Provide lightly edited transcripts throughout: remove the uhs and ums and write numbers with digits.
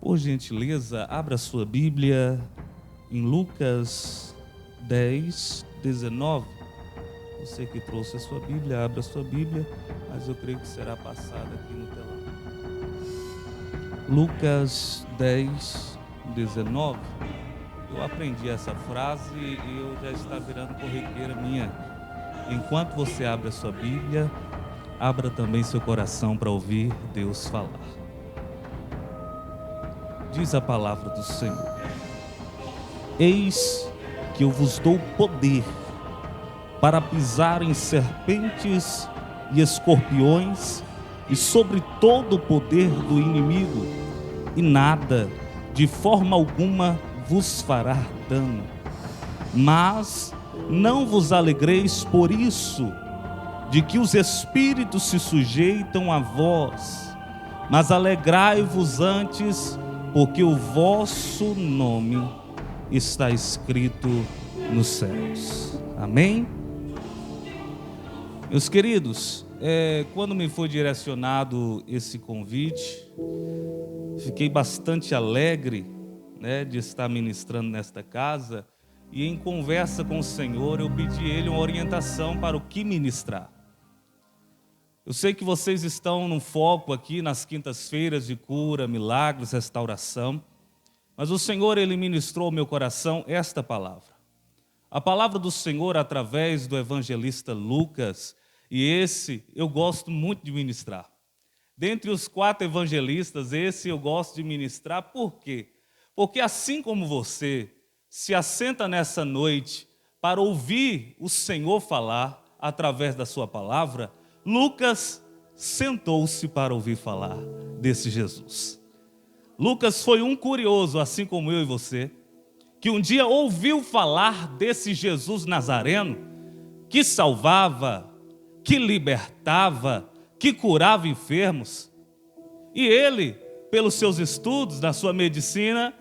Por gentileza, abra sua Bíblia em Lucas 10, 19. Você que trouxe a sua Bíblia, abra a sua Bíblia, mas eu creio que será passada aqui no telão. Lucas 10, 19. Eu aprendi essa frase e eu já está virando corriqueira minha. Enquanto você abre a sua Bíblia, abra também seu coração para ouvir Deus falar. Diz a palavra do Senhor: eis que eu vos dou poder para pisar em serpentes e escorpiões e sobre todo o poder do inimigo, e nada, de forma alguma, vos fará dano. Mas não vos alegreis por isso, de que os espíritos se sujeitam a vós, mas alegrai-vos antes, porque o vosso nome está escrito nos céus. Amém? Meus queridos, quando me foi direcionado esse convite, fiquei bastante alegre, de estar ministrando nesta casa, e em conversa com o Senhor eu pedi a Ele uma orientação para o que ministrar. Eu sei que vocês estão no foco aqui nas quintas-feiras de cura, milagres, restauração, mas o Senhor, Ele ministrou ao meu coração esta palavra. A palavra do Senhor através do evangelista Lucas, e esse eu gosto muito de ministrar. Dentre os 4 evangelistas, esse eu gosto de ministrar, por quê? Porque assim como você se assenta nessa noite para ouvir o Senhor falar através da sua palavra, Lucas sentou-se para ouvir falar desse Jesus. Lucas foi um curioso, assim como eu e você, que um dia ouviu falar desse Jesus Nazareno, que salvava, que libertava, que curava enfermos. E ele, pelos seus estudos, na sua medicina,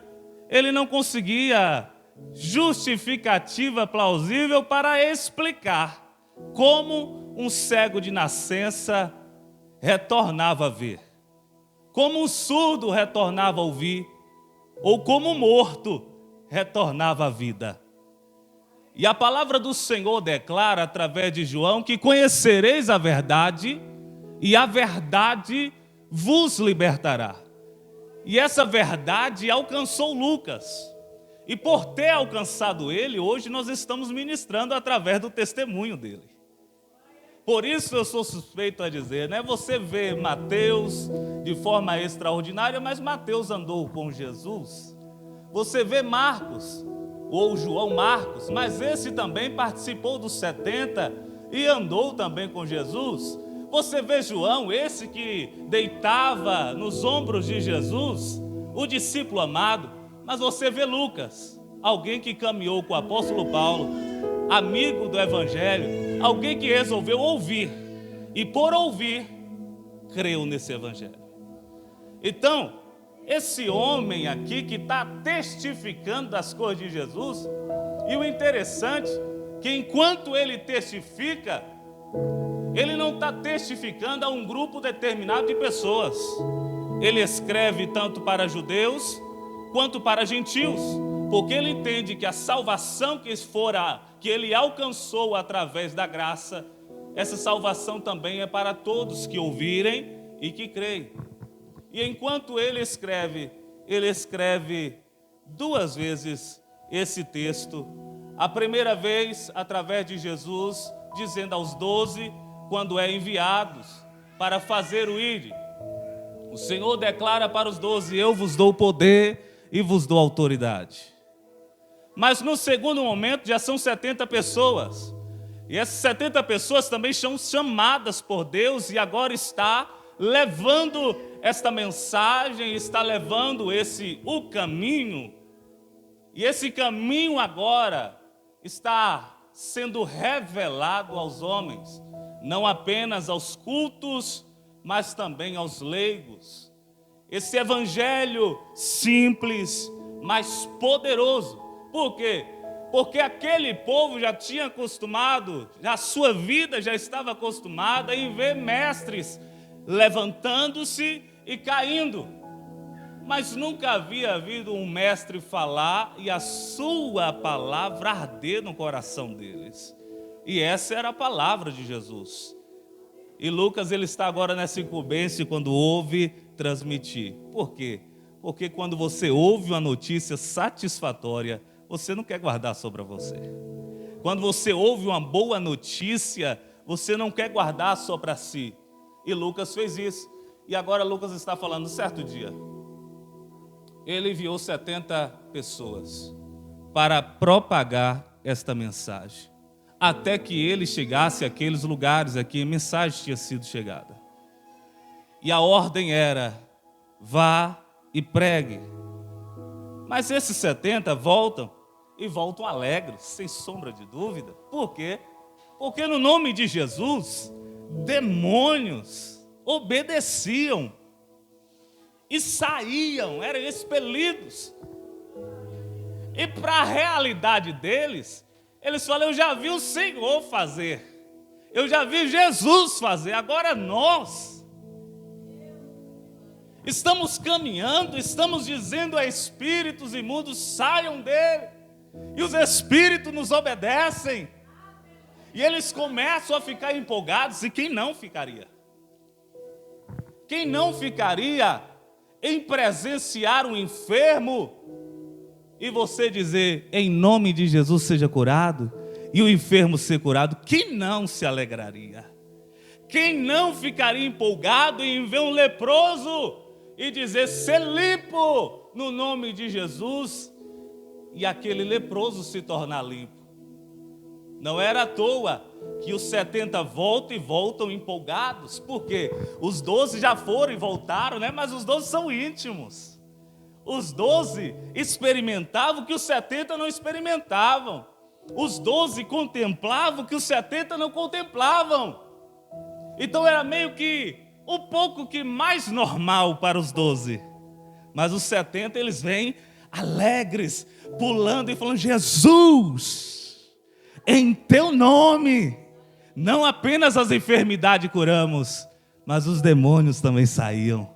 ele não conseguia justificativa plausível para explicar como um cego de nascença retornava a ver, como um surdo retornava a ouvir, ou como um morto retornava à vida. E a palavra do Senhor declara através de João que conhecereis a verdade e a verdade vos libertará. E essa verdade alcançou Lucas. E por ter alcançado ele, hoje nós estamos ministrando através do testemunho dele. Por isso eu sou suspeito a dizer, Você vê Mateus de forma extraordinária, mas Mateus andou com Jesus. Você vê Marcos, ou João Marcos, mas esse também participou dos 70 e andou também com Jesus. Você vê João, esse que deitava nos ombros de Jesus, o discípulo amado. Mas você vê Lucas, alguém que caminhou com o apóstolo Paulo, amigo do evangelho, alguém que resolveu ouvir, e por ouvir, creu nesse evangelho. Então, esse homem aqui que está testificando das coisas de Jesus, e o interessante, que enquanto ele testifica, ele não está testificando a um grupo determinado de pessoas. Ele escreve tanto para judeus, quanto para gentios, porque ele entende que a salvação que ele alcançou através da graça, essa salvação também é para todos que ouvirem e que creem. E enquanto ele escreve 2 vezes esse texto. A primeira vez através de Jesus, dizendo aos 12, quando é enviados para fazer o ide. O Senhor declara para os 12, eu vos dou poder e vos dou autoridade. Mas no segundo momento já são 70 pessoas. E essas 70 pessoas também são chamadas por Deus e agora está levando esta mensagem, está levando o caminho. E esse caminho agora está sendo revelado aos homens, não apenas aos cultos, mas também aos leigos. Esse evangelho simples, mas poderoso. Por quê? Porque aquele povo já tinha acostumado, a sua vida já estava acostumada em ver mestres levantando-se e caindo. mas nunca havia havido um mestre falar e a sua palavra arder no coração deles. E essa era a palavra de Jesus. E Lucas, ele está agora nessa incumbência quando ouve transmitir. Por quê? Porque quando você ouve uma notícia satisfatória, você não quer guardar só para você. Quando você ouve uma boa notícia, você não quer guardar só para si. E Lucas fez isso. E agora Lucas está falando, certo dia, ele enviou 70 pessoas para propagar esta mensagem. Até que ele chegasse àqueles lugares aqui, a mensagem tinha sido chegada. E a ordem era, vá e pregue. Mas esses 70 voltam, e voltam alegres, sem sombra de dúvida. Por quê? Porque no nome de Jesus, demônios obedeciam e saíam, eram expelidos. E para a realidade deles, eles falam, eu já vi o Senhor fazer, eu já vi Jesus fazer, agora nós estamos caminhando, estamos dizendo a espíritos imundos, saiam dele, e os espíritos nos obedecem, e eles começam a ficar empolgados, e quem não ficaria? Quem não ficaria em presenciar um enfermo e você dizer, em nome de Jesus seja curado, e o enfermo ser curado? Quem não se alegraria? Quem não ficaria empolgado em ver um leproso e dizer, ser limpo no nome de Jesus, e aquele leproso se tornar limpo? Não era à toa que os 70 voltam e voltam empolgados, porque os 12 já foram e voltaram, né? Mas os 12 são íntimos. Os 12 experimentavam o que os 70 não experimentavam. Os 12 contemplavam o que os 70 não contemplavam. Então era meio que um pouco que mais normal para os 12. Mas os 70 eles vêm alegres, pulando e falando, Jesus, em teu nome, não apenas as enfermidades curamos, mas os demônios também saíam.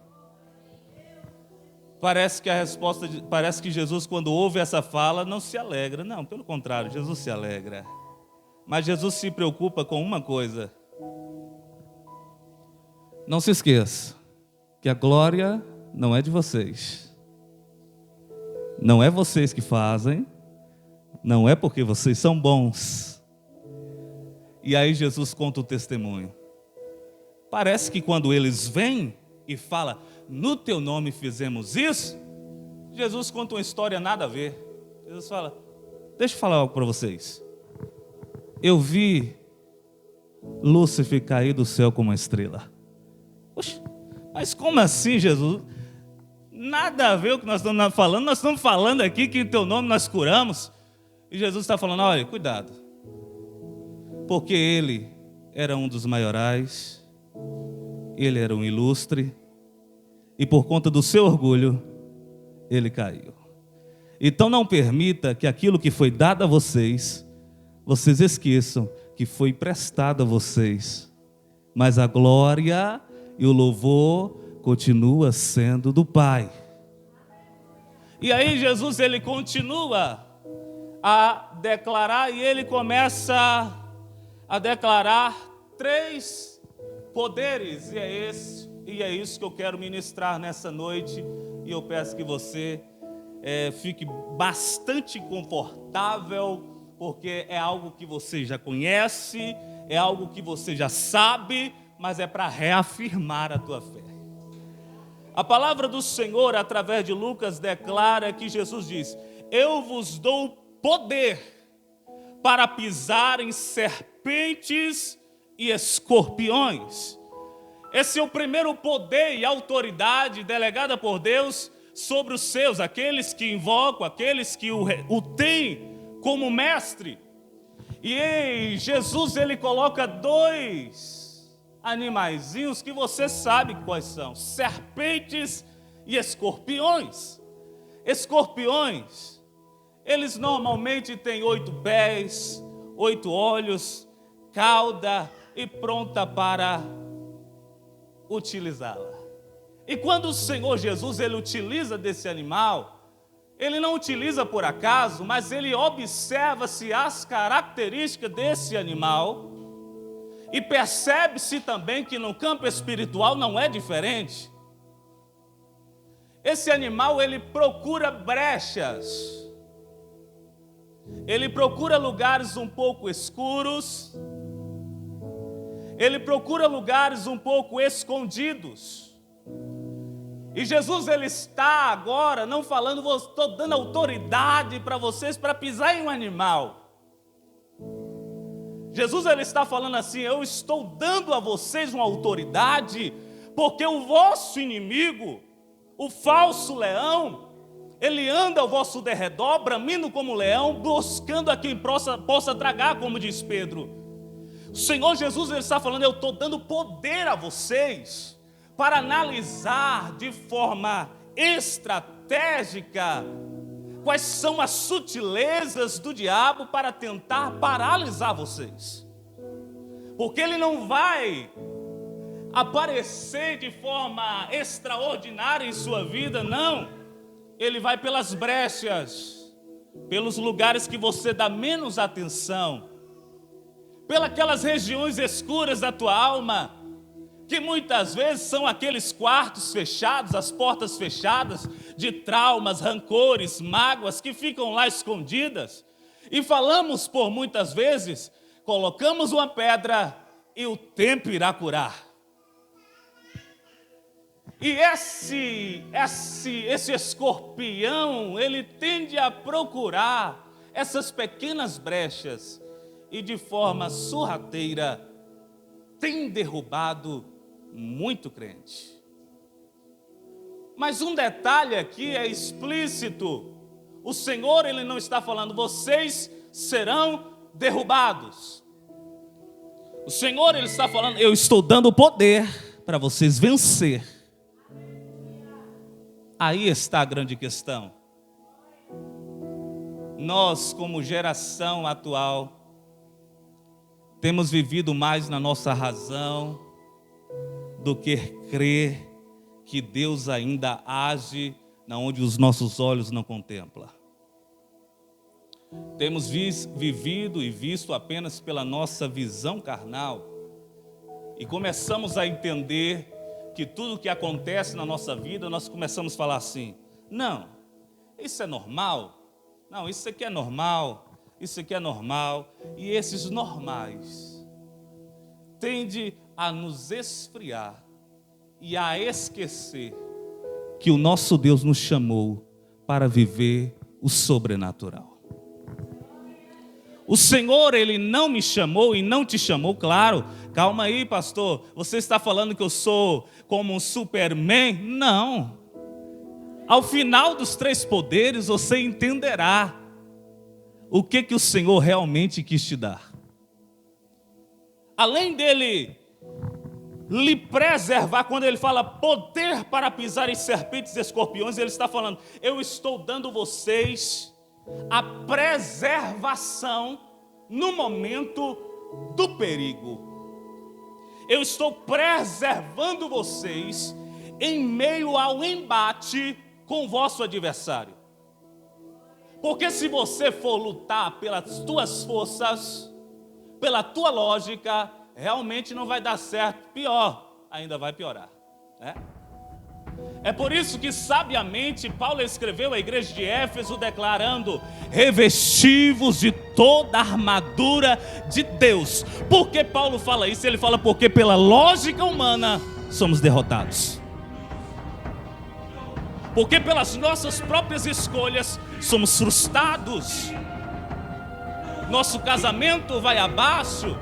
Parece que a resposta, parece que Jesus, quando ouve essa fala, não se alegra. Não, pelo contrário, Jesus se alegra. Mas Jesus se preocupa com uma coisa. Não se esqueça que a glória não é de vocês. Não é vocês que fazem. Não é porque vocês são bons. E aí Jesus conta o testemunho. Parece que quando eles vêm e falam, no teu nome fizemos isso, Jesus conta uma história nada a ver. Jesus fala, deixa eu falar algo para vocês. Eu vi Lúcifer cair do céu como uma estrela. Poxa, mas como assim, Jesus? Nada a ver o que nós estamos falando aqui que em teu nome nós curamos. E Jesus está falando, olha, cuidado, porque ele era um dos maiorais, ele era um ilustre, e por conta do seu orgulho, ele caiu. Então não permita que aquilo que foi dado a vocês, vocês esqueçam que foi emprestado a vocês, mas a glória e o louvor continua sendo do Pai. E aí Jesus, ele continua a declarar, e ele começa a declarar 3 poderes, e é isso que eu quero ministrar nessa noite, e eu peço que você fique bastante confortável, porque é algo que você já conhece, é algo que você já sabe, mas é para reafirmar a tua fé. A palavra do Senhor, através de Lucas, declara que Jesus diz, eu vos dou poder para pisar em serpentes e escorpiões. Esse é o primeiro poder e autoridade delegada por Deus sobre os seus, aqueles que invocam, aqueles que o têm como mestre. E Jesus, ele coloca 2 animaizinhos que você sabe quais são, serpentes e escorpiões. Escorpiões, eles normalmente têm 8 pés, 8 olhos, cauda e pronta para utilizá-la. E quando o Senhor Jesus ele utiliza desse animal, ele não utiliza por acaso, mas ele observa-se as características desse animal e percebe-se também que no campo espiritual não é diferente. Esse animal ele procura brechas, ele procura lugares um pouco escuros, ele procura lugares um pouco escondidos. E Jesus ele está agora não falando, estou dando autoridade para vocês para pisar em um animal. Jesus ele está falando assim, eu estou dando a vocês uma autoridade, porque o vosso inimigo, o falso leão, ele anda ao vosso derredor, bramindo como leão, buscando a quem possa tragar, como diz Pedro. O Senhor Jesus ele está falando, eu estou dando poder a vocês, para analisar de forma estratégica quais são as sutilezas do diabo para tentar paralisar vocês. Porque ele não vai aparecer de forma extraordinária em sua vida, não. Ele vai pelas brechas, pelos lugares que você dá menos atenção, pelas aquelas regiões escuras da tua alma, que muitas vezes são aqueles quartos fechados, as portas fechadas, de traumas, rancores, mágoas, que ficam lá escondidas. E falamos por muitas vezes, colocamos uma pedra e o tempo irá curar. E esse escorpião, ele tende a procurar essas pequenas brechas e de forma sorrateira tem derrubado muito crente. Mas um detalhe aqui é explícito. O Senhor ele não está falando, vocês serão derrubados. O Senhor ele está falando, eu estou dando poder para vocês vencer. Aí está a grande questão. Nós, como geração atual, temos vivido mais na nossa razão do que crer que Deus ainda age na onde os nossos olhos não contemplam. Temos vivido e visto apenas pela nossa visão carnal e começamos a entender que tudo que acontece na nossa vida, nós começamos a falar assim, não, isso é normal, não, isso aqui é normal, isso aqui é normal, e esses normais tendem a nos esfriar e a esquecer que o nosso Deus nos chamou para viver o sobrenatural. O Senhor, Ele não me chamou e não te chamou, claro. Calma aí, pastor, você está falando que eu sou como um Superman? Não. Ao final dos 3 poderes, você entenderá o que o Senhor realmente quis te dar. Além dele lhe preservar, quando ele fala poder para pisar em serpentes e escorpiões, ele está falando, eu estou dando vocês a preservação no momento do perigo. Eu estou preservando vocês em meio ao embate com o vosso adversário. Porque se você for lutar pelas tuas forças, pela tua lógica, realmente não vai dar certo, pior, ainda vai piorar, né? É por isso que sabiamente Paulo escreveu à igreja de Éfeso declarando, revesti-vos de toda a armadura de Deus. Por que Paulo fala isso? Ele fala porque pela lógica humana somos derrotados. Porque pelas nossas próprias escolhas somos frustrados. Nosso casamento vai abaixo,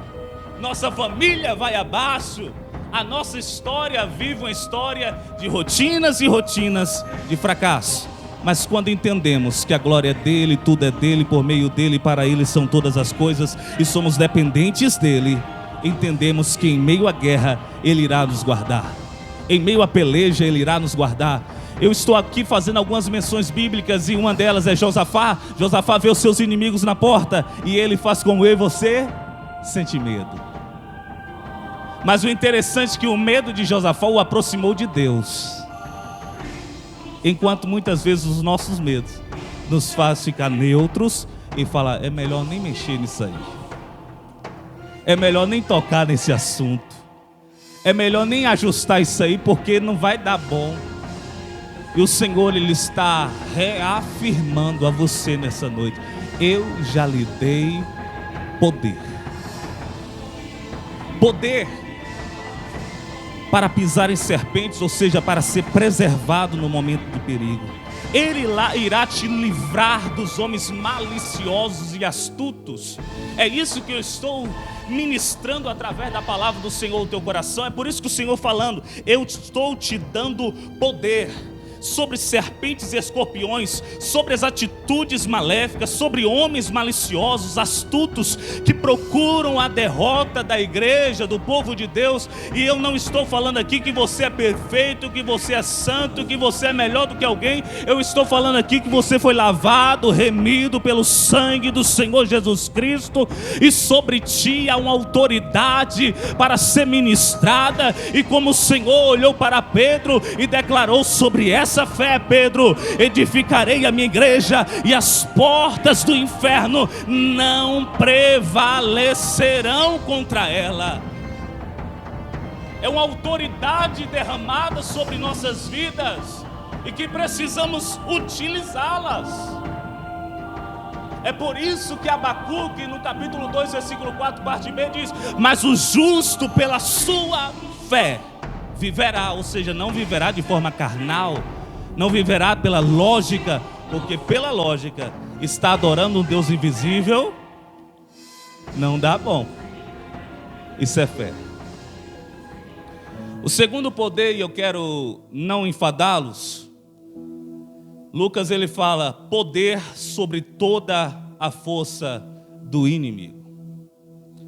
nossa família vai abaixo, a nossa história vive uma história de rotinas e rotinas de fracasso. Mas quando entendemos que a glória é dele, tudo é dele, por meio dele, para ele são todas as coisas e somos dependentes dele, entendemos que em meio à guerra ele irá nos guardar, em meio à peleja ele irá nos guardar. Eu estou aqui fazendo algumas menções bíblicas e uma delas é Josafá. Josafá vê os seus inimigos na porta e ele faz como eu e você, sente medo. Mas o interessante é que o medo de Josafá o aproximou de Deus. Enquanto muitas vezes os nossos medos nos fazem ficar neutros e falar, é melhor nem mexer nisso aí. É melhor nem tocar nesse assunto. É melhor nem ajustar isso aí, porque não vai dar bom. E o Senhor, Ele está reafirmando a você nessa noite: eu já lhe dei poder. Poder para pisar em serpentes, ou seja, para ser preservado no momento de perigo. Ele lá irá te livrar dos homens maliciosos e astutos. É isso que eu estou ministrando através da palavra do Senhor ao teu coração. É por isso que o Senhor falando, eu estou te dando poder sobre serpentes e escorpiões, sobre as atitudes maléficas, sobre homens maliciosos, astutos, que procuram a derrota da igreja, do povo de Deus. E eu não estou falando aqui que você é perfeito, que você é santo, que você é melhor do que alguém. Eu estou falando aqui que você foi lavado, remido pelo sangue do Senhor Jesus Cristo, e sobre ti há uma autoridade para ser ministrada. E como o Senhor olhou para Pedro e declarou sobre essa fé: Pedro, edificarei a minha igreja e as portas do inferno não prevalecerão contra ela. É uma autoridade derramada sobre nossas vidas e que precisamos utilizá-las. É por isso que Abacuque, no capítulo 2, versículo 4, parte B, diz: mas o justo pela sua fé viverá. Ou seja, não viverá de forma carnal, não viverá pela lógica, porque pela lógica está adorando um Deus invisível, não dá bom. Isso é fé. O segundo poder, e eu quero não enfadá-los, Lucas ele fala poder sobre toda a força do inimigo.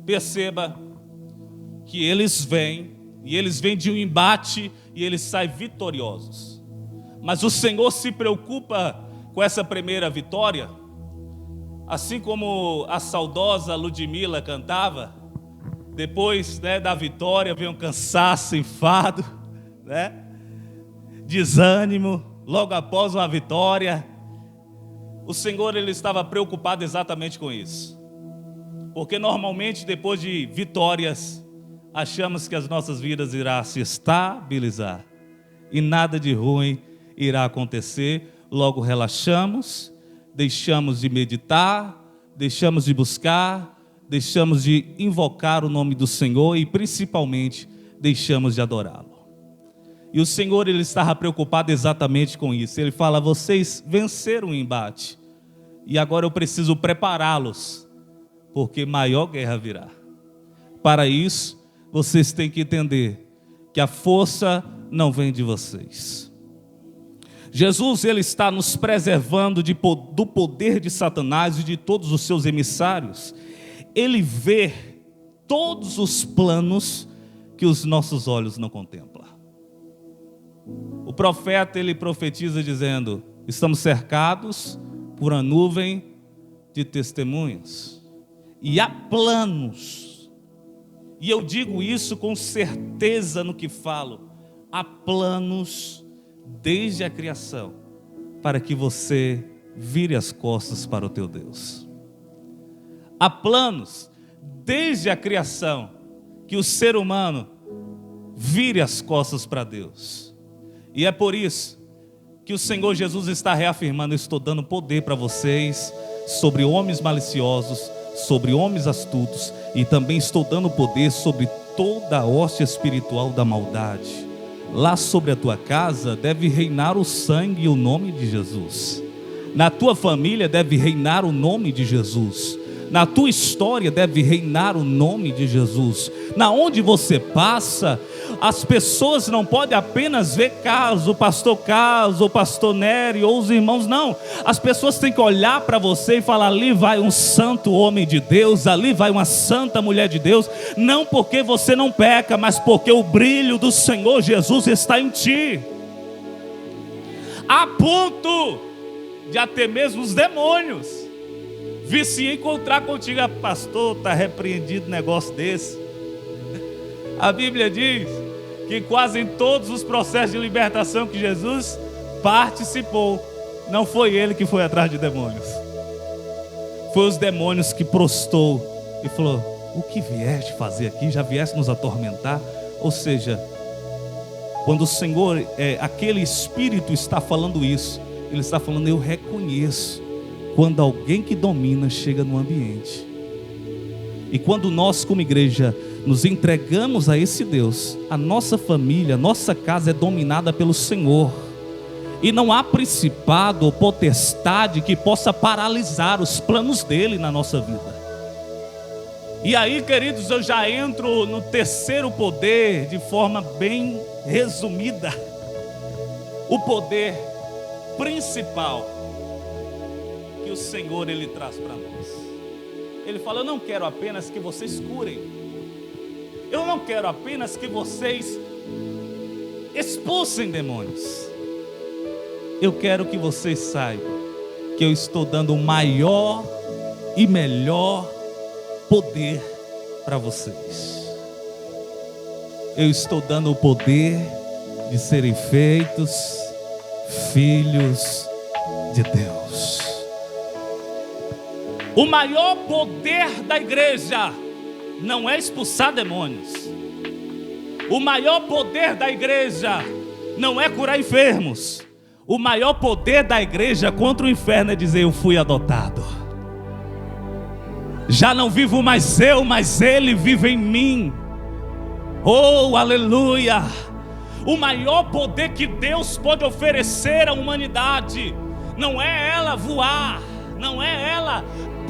Perceba que eles vêm, e eles vêm de um embate e eles saem vitoriosos. Mas o Senhor se preocupa com essa primeira vitória, assim como a saudosa Ludmila cantava. Depois, da vitória vem um cansaço, enfado, desânimo. Logo após uma vitória, o Senhor ele estava preocupado exatamente com isso, porque normalmente depois de vitórias achamos que as nossas vidas irão se estabilizar e nada de ruim irá acontecer. Logo relaxamos, deixamos de meditar, deixamos de buscar, deixamos de invocar o nome do Senhor e principalmente deixamos de adorá-lo. E o Senhor ele estava preocupado exatamente com isso. Ele fala: vocês venceram o embate e agora eu preciso prepará-los, porque maior guerra virá. Para isso, vocês têm que entender que a força não vem de vocês. Jesus ele está nos preservando do poder de Satanás e de todos os seus emissários. Ele vê todos os planos que os nossos olhos não contemplam. O profeta ele profetiza dizendo: estamos cercados por uma nuvem de testemunhas, e há planos, e eu digo isso com certeza no que falo, há planos desde a criação para que você vire as costas para o teu Deus. Há planos desde a criação que o ser humano vire as costas para Deus. E é por isso que o Senhor Jesus está reafirmando: eu estou dando poder para vocês sobre homens maliciosos, sobre homens astutos, e também estou dando poder sobre toda a hoste espiritual da maldade. Lá sobre a tua casa deve reinar o sangue e o nome de Jesus. Na tua família deve reinar o nome de Jesus. Na tua história deve reinar o nome de Jesus. Na onde você passa, as pessoas não podem apenas ver o pastor Nery ou os irmãos, não. As pessoas têm que olhar para você e falar: ali vai um santo homem de Deus, ali vai uma santa mulher de Deus. Não porque você não peca, mas porque o brilho do Senhor Jesus está em ti, a ponto de até mesmo os demônios vir se encontrar contigo. Pastor, está repreendido um negócio desse. A Bíblia diz que quase em todos os processos de libertação que Jesus participou. Não foi ele que foi atrás de demônios. Foi os demônios que prostou e falou: o que vieste fazer aqui? Já vieste nos atormentar? Ou seja, quando o Senhor, aquele Espírito está falando isso, Ele está falando: eu reconheço quando alguém que domina chega no ambiente. E quando nós como igreja nos entregamos a esse Deus, a nossa família, a nossa casa é dominada pelo Senhor. E não há principado ou potestade que possa paralisar os planos dele na nossa vida. E aí, queridos, eu já entro no terceiro poder de forma bem resumida. O poder principal que o Senhor Ele traz para nós. Ele fala: eu não quero apenas que vocês curem. Eu não quero apenas que vocês expulsem demônios. Eu quero que vocês saibam que eu estou dando o maior e melhor poder para vocês. Eu estou dando o poder de serem feitos filhos de Deus. O maior poder da igreja não é expulsar demônios. O maior poder da igreja não é curar enfermos. O maior poder da igreja contra o inferno é dizer: eu fui adotado. Já não vivo mais eu, mas Ele vive em mim. Oh, aleluia! O maior poder que Deus pode oferecer à humanidade não é ela voar, não é ela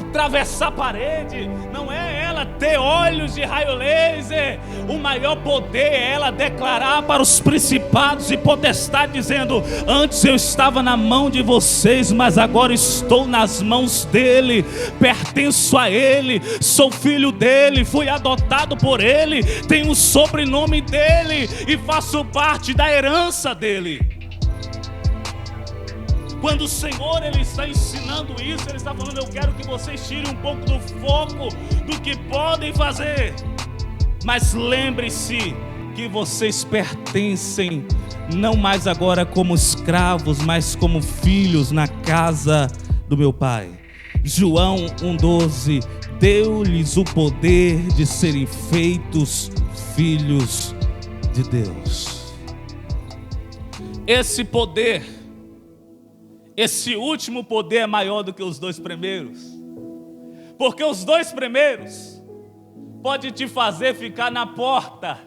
atravessar a parede, não é ela ter olhos de raio laser. O maior poder é ela declarar para os principados e potestades, dizendo: antes eu estava na mão de vocês, mas agora estou nas mãos dele, pertenço a ele, sou filho dele, fui adotado por ele, tenho o sobrenome dele e faço parte da herança dele. Quando o Senhor Ele está ensinando isso, Ele está falando: eu quero que vocês tirem um pouco do foco do que podem fazer, mas lembre-se que vocês pertencem não mais agora como escravos, mas como filhos na casa do meu Pai. João 1,12: deu-lhes o poder de serem feitos filhos de Deus. Esse poder, esse último poder é maior do que os dois primeiros. Porque os dois primeiros pode te fazer ficar na porta.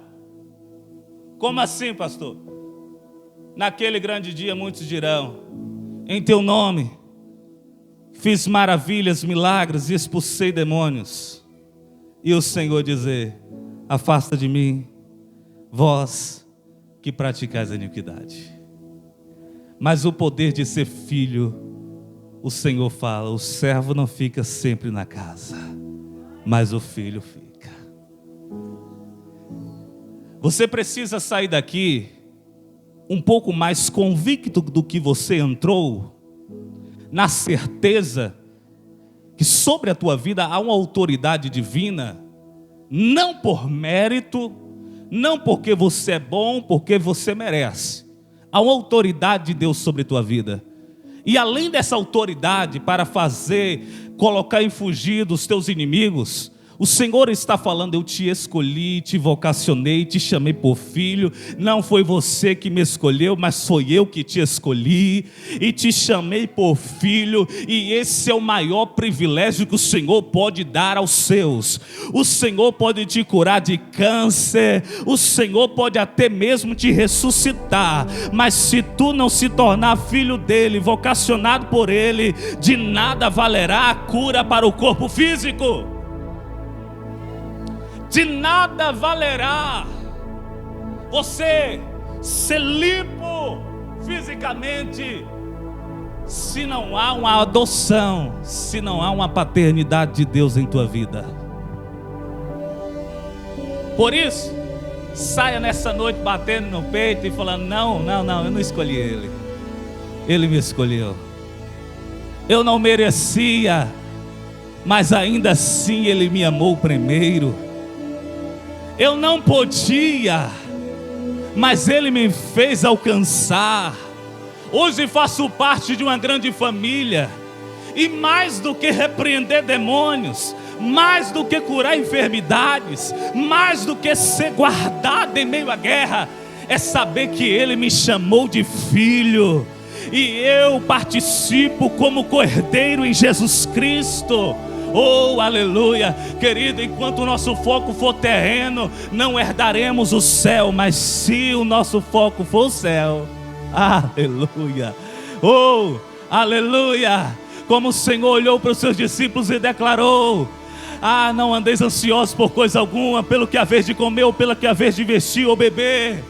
Como assim, pastor? Naquele grande dia muitos dirão: em teu nome fiz maravilhas, milagres e expulsei demônios. E o Senhor dizer: afasta de mim, vós que praticais a iniquidade. Mas o poder de ser filho, o Senhor fala: o servo não fica sempre na casa, mas o filho fica. Você precisa sair daqui um pouco mais convicto do que você entrou, na certeza que sobre a tua vida há uma autoridade divina, não por mérito, não porque você é bom, porque você merece. Há uma autoridade de Deus sobre a tua vida. E além dessa autoridade para colocar em fugir dos teus inimigos, o Senhor está falando: eu te escolhi, te vocacionei, te chamei por filho. Não foi você que me escolheu, mas foi eu que te escolhi e te chamei por filho. E esse é o maior privilégio que o Senhor pode dar aos seus. O Senhor pode te curar de câncer, o Senhor pode até mesmo te ressuscitar, mas se tu não se tornar filho dele, vocacionado por ele, de nada valerá a cura para o corpo físico. De nada valerá você ser limpo fisicamente, se não há uma adoção, se não há uma paternidade de Deus em tua vida. Por isso, saia nessa noite batendo no peito e falando: não, eu não escolhi ele, ele me escolheu. Eu não merecia, mas ainda assim ele me amou primeiro. Eu não podia, mas ele me fez alcançar. Hoje faço parte de uma grande família. E mais do que repreender demônios, mais do que curar enfermidades, mais do que ser guardado em meio à guerra, é saber que Ele me chamou de filho. E eu participo como cordeiro em Jesus Cristo. Oh, aleluia. Querido, enquanto o nosso foco for terreno, não herdaremos o céu. Mas se o nosso foco for o céu, aleluia. Oh, aleluia. Como o Senhor olhou para os seus discípulos e declarou: não andeis ansiosos por coisa alguma, pelo que haver de comer ou pelo que haver de vestir ou beber.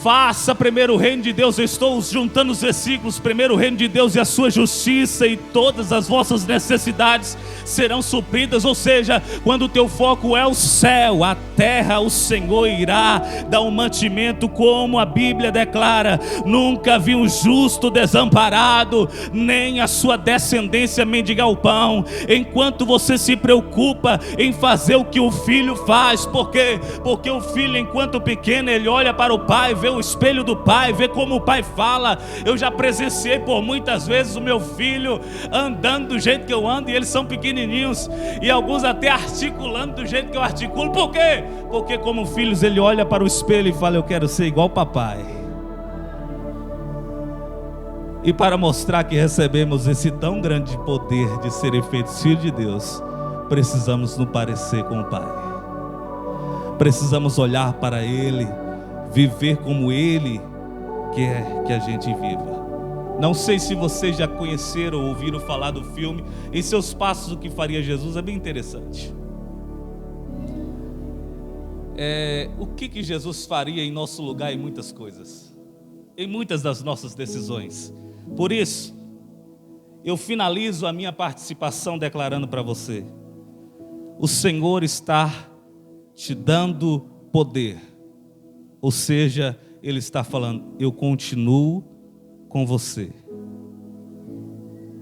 Faça primeiro o reino de Deus. Eu estou juntando os versículos. Primeiro o reino de Deus e a sua justiça, e todas as vossas necessidades serão supridas. Ou seja, quando o teu foco é o céu, a terra o Senhor irá dar um mantimento, como a Bíblia declara: nunca vi um justo desamparado, nem a sua descendência mendigar o pão. Enquanto você se preocupa em fazer o que o filho faz, por quê? Porque o filho, enquanto pequeno, ele olha para o pai, vê o espelho do pai, vê como o pai fala. Eu já presenciei por muitas vezes o meu filho andando do jeito que eu ando, e eles são pequenininhos, e alguns até articulando do jeito que eu articulo. Por quê? Porque como filhos, ele olha para o espelho e fala: eu quero ser igual papai. E para mostrar que recebemos esse tão grande poder de serem feitos filhos de Deus, precisamos nos parecer com o pai. Precisamos olhar para Ele, viver como Ele quer que a gente viva. Não sei se vocês já conheceram ou ouviram falar do filme Em Seus Passos, o que Faria Jesus. É bem interessante. O que Jesus faria em nosso lugar em muitas coisas, em muitas das nossas decisões. Por isso, eu finalizo a minha participação declarando para você: o Senhor está te dando poder. Ou seja, Ele está falando: eu continuo com você.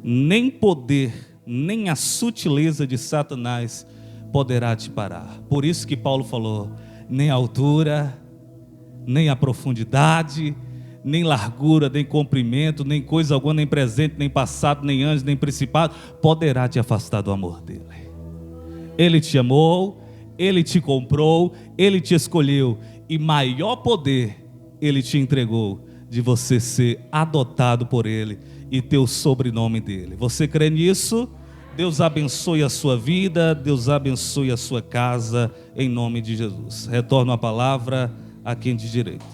Nem poder, nem a sutileza de Satanás poderá te parar. Por isso que Paulo falou: nem a altura, nem a profundidade, nem largura, nem comprimento, nem coisa alguma, nem presente, nem passado, nem anjo, nem principado, poderá te afastar do amor dele. Ele te amou, Ele te comprou, Ele te escolheu, e maior poder Ele te entregou, de você ser adotado por Ele e ter o sobrenome dele. Você crê nisso? Deus abençoe a sua vida, Deus abençoe a sua casa, em nome de Jesus. Retorno a palavra a quem de direito.